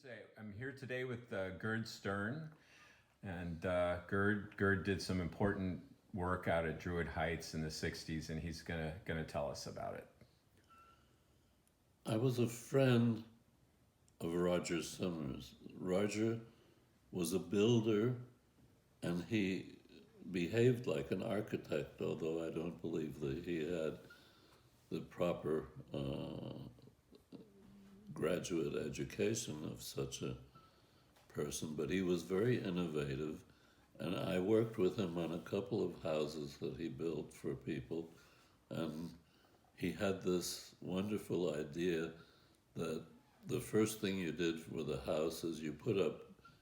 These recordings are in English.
say I'm here today with Gerd Stern, and Gerd did some important work out at Druid Heights in the '60s, and he's gonna tell us about it. I was a friend of Roger Summers. Roger was a builder, and he behaved like an architect, although I don't believe that he had the proper graduate education of such a person. But he was very innovative, and I worked with him on a couple of houses that he built for people, and he had this wonderful idea that the first thing you did for the house is you put up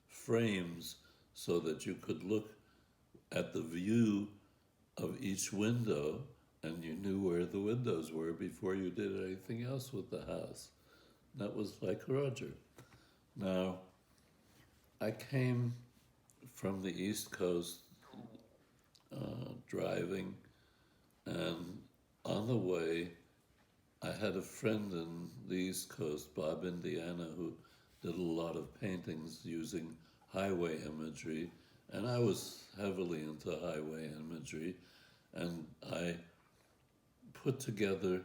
frames so that you could look at the view of each window and you knew where the windows were before you did anything else with the house. That was like Roger. Now, I came from the East Coast driving, and on the way, I had a friend in the East Coast, Bob Indiana, who did a lot of paintings using highway imagery, and I was heavily into highway imagery, and I put together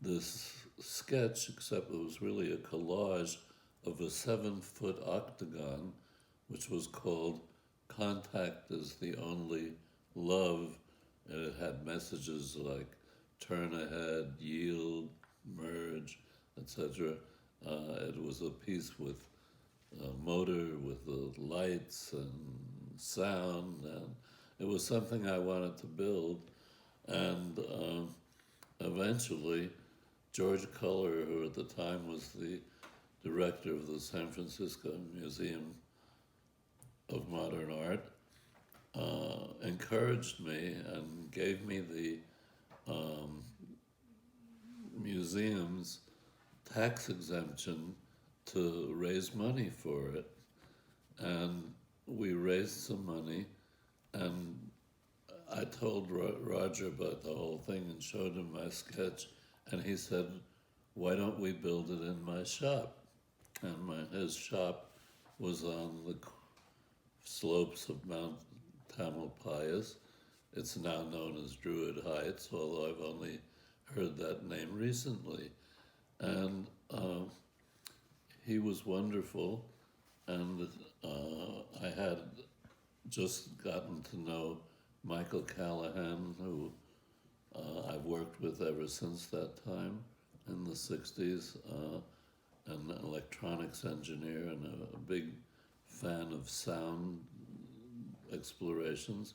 this sketch, except it was really a collage of a 7-foot octagon, which was called Contact is the Only Love, and it had messages like turn ahead, yield, merge, etc. It was a piece with a motor, with the lights and sound, and it was something I wanted to build. And eventually, George Culler, who at the time was the director of the San Francisco Museum of Modern Art, encouraged me and gave me the museum's tax exemption to raise money for it. And we raised some money, and I told Roger about the whole thing and showed him my sketch, and he said, "Why don't we build it in my shop?" And his shop was on the slopes of Mount Tamalpais. It's now known as Druid Heights, although I've only heard that name recently. And he was wonderful, and I had just gotten to know Michael Callahan, who I've worked with ever since that time in the 60s, an electronics engineer and a big fan of sound explorations.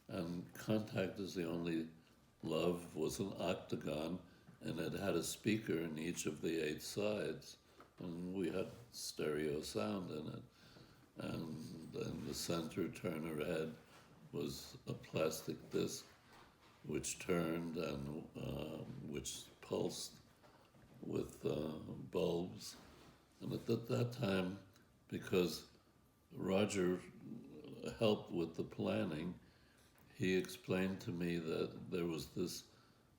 And Contact is the Only Love was an octagon, and it had a speaker in each of the 8 sides, and we had stereo sound in it. And in the center turner head was a plastic disc which turned and which pulsed with bulbs. And at that time, because Roger helped with the planning, he explained to me that there was this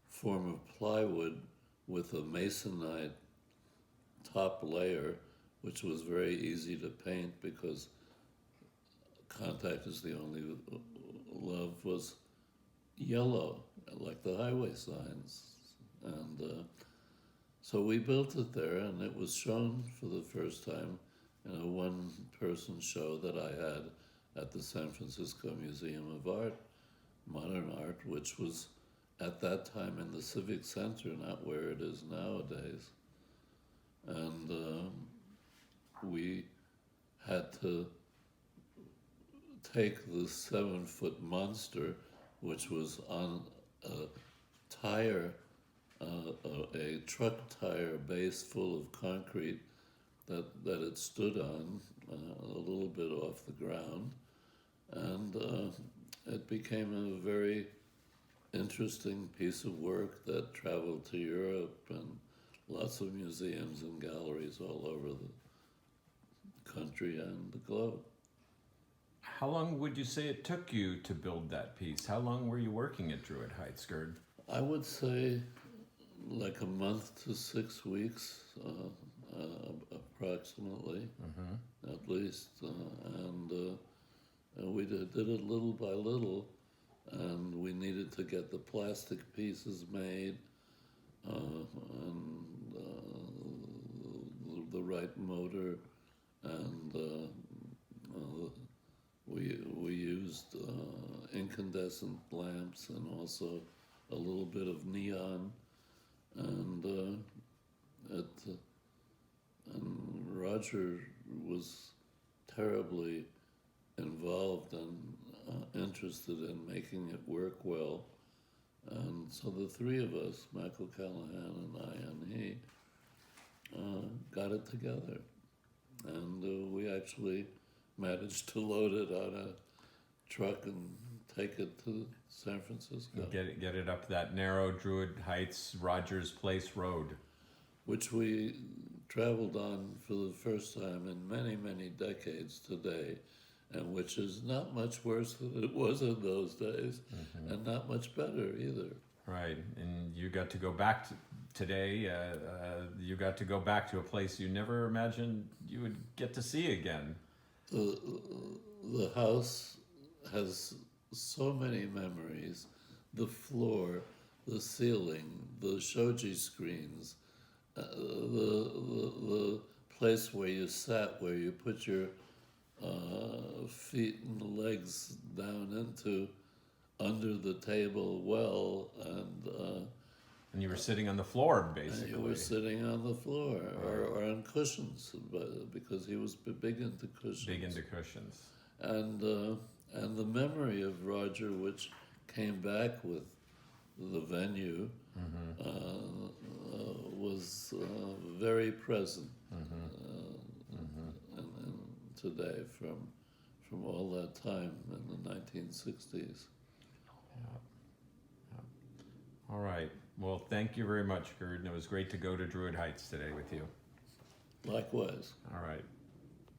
form of plywood with a masonite top layer, which was very easy to paint because Contact is the Only Love was yellow, like the highway signs. And so we built it there, and it was shown for the first time in a one-person show that I had at the San Francisco Museum of Art, Modern Art, which was at that time in the Civic Center, not where it is nowadays. And we had to take the 7-foot monster, which was on a tire, a truck tire base full of concrete that it stood on, a little bit off the ground, and it became a very interesting piece of work that traveled to Europe and lots of museums and galleries all over the country and the globe. How long would you say it took you to build that piece? How long were you working at Druid Heights, Gerd? I would say like a month to 6 weeks. approximately, Mm-hmm. at least, and we did it little by little, and we needed to get the plastic pieces made, and the right motor, and we used incandescent lamps and also a little bit of neon, and and Roger was terribly involved and interested in making it work well. And so the three of us, Michael Callahan and I and he, got it together. And we actually managed to load it on a truck and take it to San Francisco, Get it up that narrow Druid Heights Rogers Place Road. which we traveled on for the first time in many, many decades today, and which is not much worse than it was in those days, and not much better either. Right, and you got to go back today. You got to go back to a place you never imagined you would get to see again. The house has so many memories. The floor, the ceiling, the shoji screens, the place where you sat, where you put your feet and legs down into under the table well, And you were sitting on the floor, and basically. you were sitting on the floor or on cushions, because he was big into cushions. Big into cushions. And the memory of Roger, which came back with the venue, was very present and today from all that time in the 1960s. All right. Well, thank you very much, Gerd. And it was great to go to Druid Heights today with you. Likewise. All right.